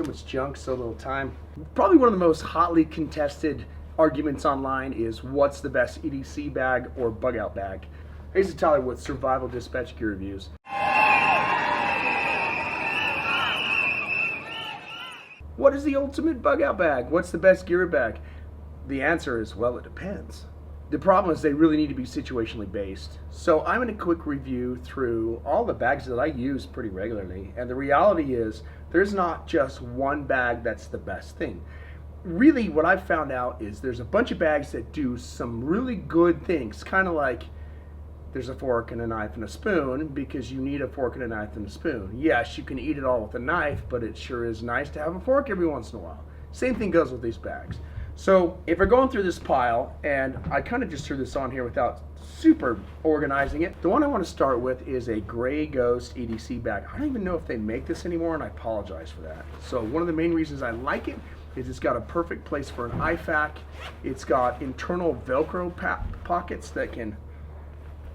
so much junk, so little time. Probably one of the most hotly contested arguments online is what's the best EDC bag or bug out bag. Here's Tyler with Survival Dispatch Gear Reviews. What is the ultimate bug out bag? What's the best gear bag? The answer is, well, it depends. The problem is they really need to be situationally based. So I'm going to quick review through all the bags that I use pretty regularly. And the reality is there's not just one bag that's the best thing. Really what I've found out is there's a bunch of bags that do some really good things. Kind of like there's a fork and a knife and a spoon because you need a fork and a knife and a spoon. Yes, you can eat it all with a knife, but it sure is nice to have a fork every once in a while. Same thing goes with these bags. So if we're going through this pile, and I kind of just threw this on here without super organizing it, the one I want to start with is a Gray Ghost EDC bag. I don't even know if they make this anymore, and I apologize for that. So one of the main reasons I like it is it's got a perfect place for an IFAK. It's got internal Velcro pockets that can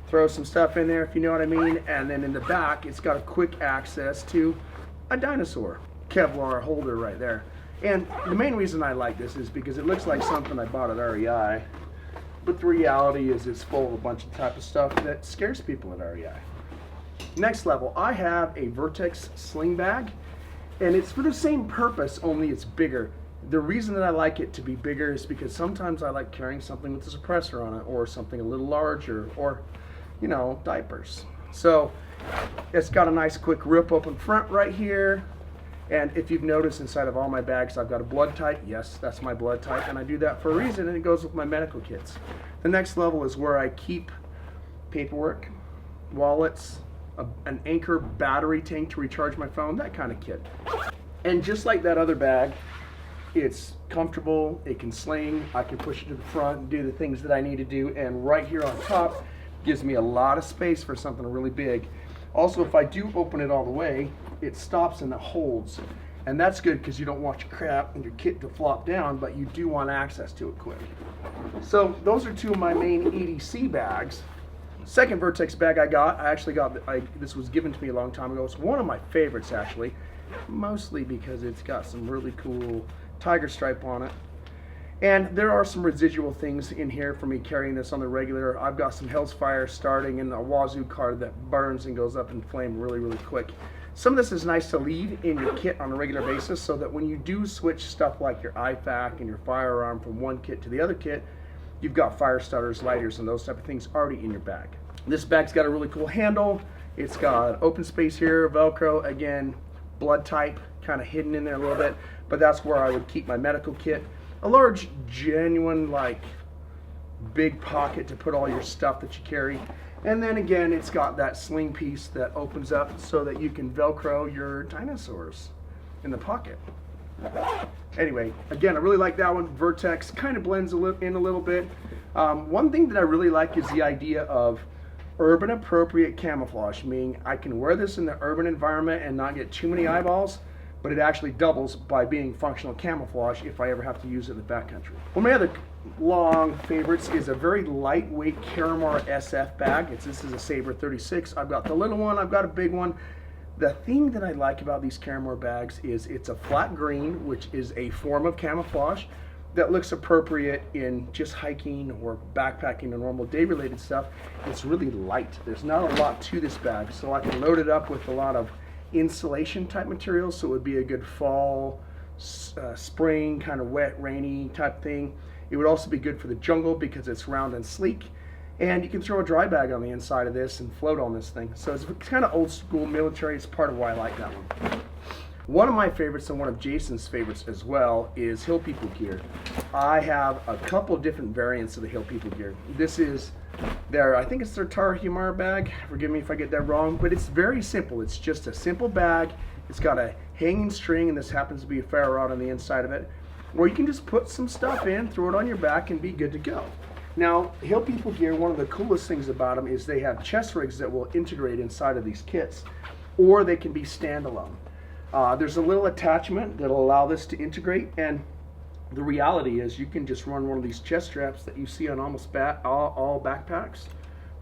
throw some stuff in there, if you know what I mean. And then in the back, it's got a quick access to a dinosaur Kevlar holder right there. And the main reason I like this is because it looks like something I bought at REI, but the reality is it's full of a bunch of type of stuff that scares people at REI. Next level, I have a Vertex sling bag, and it's for the same purpose, only it's bigger. The reason that I like it to be bigger is because sometimes I like carrying something with a suppressor on it, or something a little larger, or, you know, diapers. So it's got a nice quick rip open front right here. And if you've noticed inside of all my bags, I've got a blood type. Yes, that's my blood type, and I do that for a reason, and it goes with my medical kits. The next level is where I keep paperwork, wallets, an Anchor battery tank to recharge my phone, that kind of kit. And just like that other bag, it's comfortable, it can sling, I can push it to the front and do the things that I need to do, and right here on top gives me a lot of space for something really big. Also, if I do open it all the way, it stops and it holds. And that's good because you don't want your crap and your kit to flop down, but you do want access to it quick. So those are two of my main EDC bags. Second Vertex bag I actually got, this was given to me a long time ago. It's one of my favorites actually, mostly because it's got some really cool tiger stripe on it. And there are some residual things in here for me carrying this on the regular. I've got some Hell's Fire starting and a Wazoo card that burns and goes up in flame really, really quick. Some of this is nice to leave in your kit on a regular basis so that when you do switch stuff like your IFAK and your firearm from one kit to the other kit, you've got fire starters, lighters, and those type of things already in your bag. This bag's got a really cool handle. It's got open space here, Velcro, again, blood type, kind of hidden in there a little bit, but that's where I would keep my medical kit. A large, genuine, like, big pocket to put all your stuff that you carry. And then again, it's got that sling piece that opens up so that you can Velcro your dinosaurs in the pocket. Anyway, again, I really like that one. Vertex kind of blends in a little bit. One thing that I really like is the idea of urban appropriate camouflage, meaning I can wear this in the urban environment and not get too many eyeballs, but it actually doubles by being functional camouflage if I ever have to use it in the backcountry. One of my other long favorites is a very lightweight Caramar SF bag. This is a Saber 36. I've got the little one, I've got a big one. The thing that I like about these Caramar bags is it's a flat green, which is a form of camouflage that looks appropriate in just hiking or backpacking or normal day-related stuff. It's really light. There's not a lot to this bag, so I can load it up with a lot of insulation type materials, so it would be a good fall, spring, kind of wet, rainy type thing. It would also be good for the jungle because it's round and sleek, and you can throw a dry bag on the inside of this and float on this thing. So it's kind of old school military. It's part of why I like that one. One of my favorites and one of Jason's favorites as well is Hill People gear. I have a couple different variants of the Hill People gear. This is I think it's their Tarahumara bag. Forgive me if I get that wrong, but it's very simple. It's just a simple bag. It's got a hanging string, and this happens to be a ferro rod on the inside of it, where you can just put some stuff in, throw it on your back, and be good to go. Now, Hill People gear, one of the coolest things about them is they have chest rigs that will integrate inside of these kits, or they can be standalone. There's a little attachment that'll allow this to integrate, and the reality is you can just run one of these chest straps that you see on almost all backpacks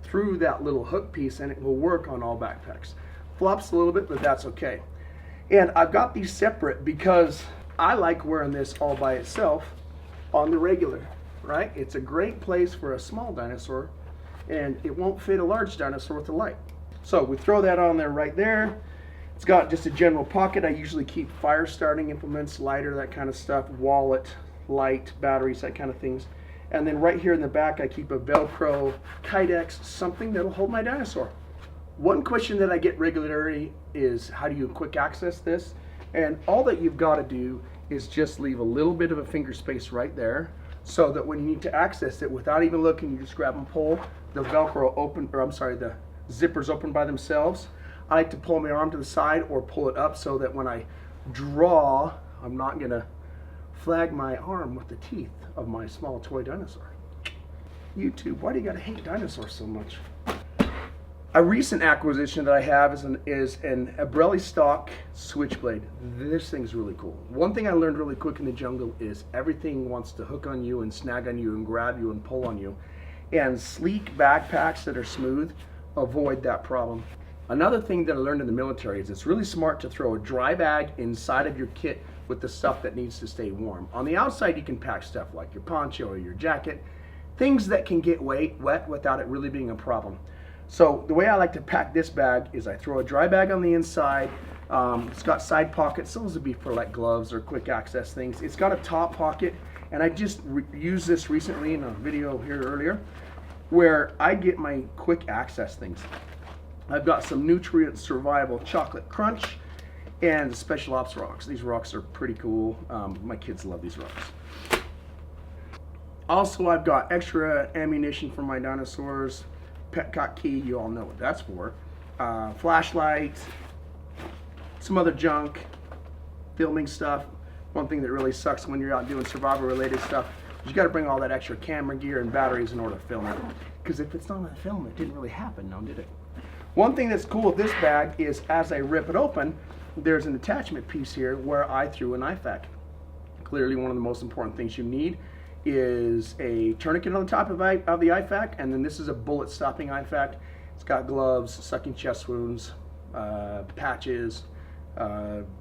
through that little hook piece, and it will work on all backpacks. Flops a little bit, but that's okay. And I've got these separate because I like wearing this all by itself on the regular, right? It's a great place for a small dinosaur, and it won't fit a large dinosaur with the light. So we throw that on there right there. It's got just a general pocket. I usually keep fire starting implements, lighter, that kind of stuff, wallet, light, batteries, that kind of things. And then right here in the back, I keep a Velcro Kydex, something that'll hold my dinosaur. One question that I get regularly is, how do you quick access this? And all that you've got to do is just leave a little bit of a finger space right there, so that when you need to access it, without even looking, you just grab and pull. The Velcro open, or I'm sorry, the zippers open by themselves. I like to pull my arm to the side or pull it up so that when I draw, I'm not gonna flag my arm with the teeth of my small toy dinosaur. YouTube, why do you gotta hate dinosaurs so much? A recent acquisition that I have is an Abrelli stock switchblade. This thing's really cool. One thing I learned really quick in the jungle is everything wants to hook on you and snag on you and grab you and pull on you. And sleek backpacks that are smooth avoid that problem. Another thing that I learned in the military is it's really smart to throw a dry bag inside of your kit with the stuff that needs to stay warm. On the outside, you can pack stuff like your poncho or your jacket, things that can get wet without it really being a problem. So the way I like to pack this bag is I throw a dry bag on the inside. It's got side pockets. Those would be for like gloves or quick access things. It's got a top pocket, and I just used this recently in a video here earlier where I get my quick access things. I've got some Nutrient Survival Chocolate Crunch and the Special Ops rocks. These rocks are pretty cool. My kids love these rocks. Also, I've got extra ammunition for my dinosaurs. Petcock key, you all know what that's for. Flashlight, some other junk, filming stuff. One thing that really sucks when you're out doing survival related stuff, you got to bring all that extra camera gear and batteries in order to film it. Because if it's not on film, it didn't really happen, now did it? One thing that's cool with this bag is as I rip it open, there's an attachment piece here where I threw an IFAK. Clearly one of the most important things you need is a tourniquet on the top of the IFAK, and then this is a bullet stopping IFAK. It's got gloves, sucking chest wounds, patches,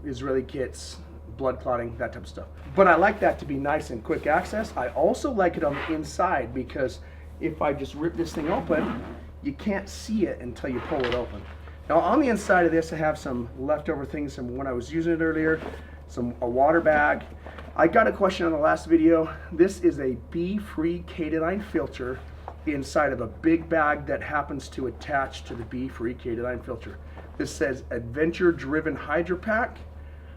Israeli kits, blood clotting, that type of stuff. But I like that to be nice and quick access. I also like it on the inside because if I just rip this thing open, you can't see it until you pull it open. Now on the inside of this, I have some leftover things from when I was using it earlier, a water bag. I got a question on the last video. This is a bee-free K9 filter inside of a big bag that happens to attach to the bee-free K9 filter. This says Adventure Driven Hydro Pack.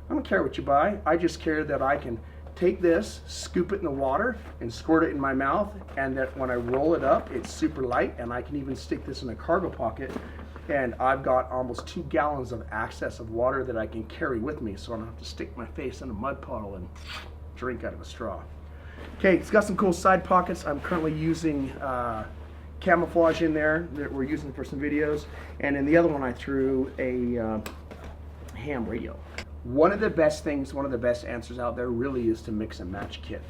I don't care what you buy. I just care that I can take this, scoop it in the water, and squirt it in my mouth, and that when I roll it up, it's super light, and I can even stick this in a cargo pocket, and I've got almost 2 gallons of access of water that I can carry with me, so I don't have to stick my face in a mud puddle and drink out of a straw. Okay, it's got some cool side pockets. I'm currently using camouflage in there that we're using for some videos, and in the other one I threw a ham radio. One of the best things, one of the best answers out there really is to mix and match kit.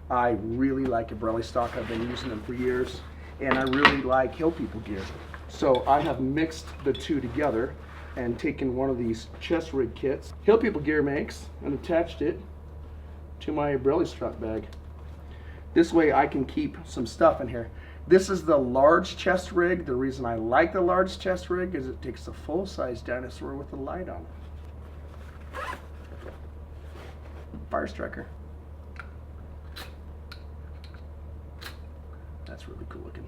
I really like Abrelli stock. I've been using them for years, and I really like Hill People gear. So I have mixed the two together and taken one of these chest rig kits Hill People gear makes and attached it to my Abrelli strap bag. This way I can keep some stuff in here. This is the large chest rig. The reason I like the large chest rig is it takes a full-size dinosaur with a light on it. Fire striker. That's really cool looking.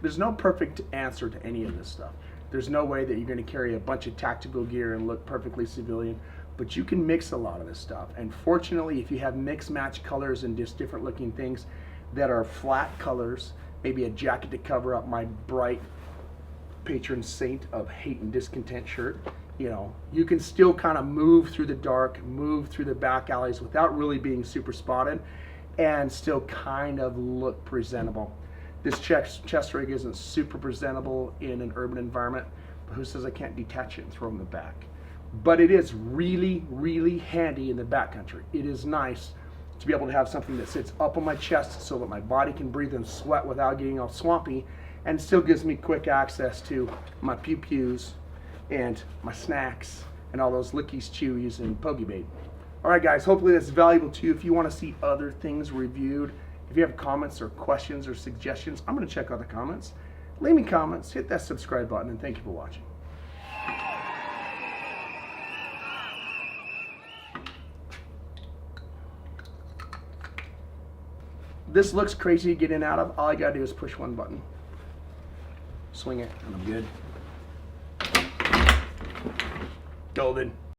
There's no perfect answer to any of this stuff. There's no way that you're going to carry a bunch of tactical gear and look perfectly civilian, but you can mix a lot of this stuff. And fortunately, if you have mix match colors and just different looking things that are flat colors, maybe a jacket to cover up my bright patron saint of hate and discontent shirt, you know, you can still kind of move through the dark, move through the back alleys without really being super spotted and still kind of look presentable. This chest rig isn't super presentable in an urban environment, but who says I can't detach it and throw it in the back? But it is really, really handy in the backcountry. It is nice to be able to have something that sits up on my chest so that my body can breathe and sweat without getting all swampy, and still gives me quick access to my pew-pews and my snacks and all those lickies, chewies, and pokey bait. All right, guys, hopefully that's valuable to you. If you want to see other things reviewed, if you have comments or questions or suggestions, I'm going to check out the comments. Leave me comments, hit that subscribe button, and thank you for watching. This looks crazy to get in and out of. All I gotta do is push one button. Swing it, and I'm good. Golden.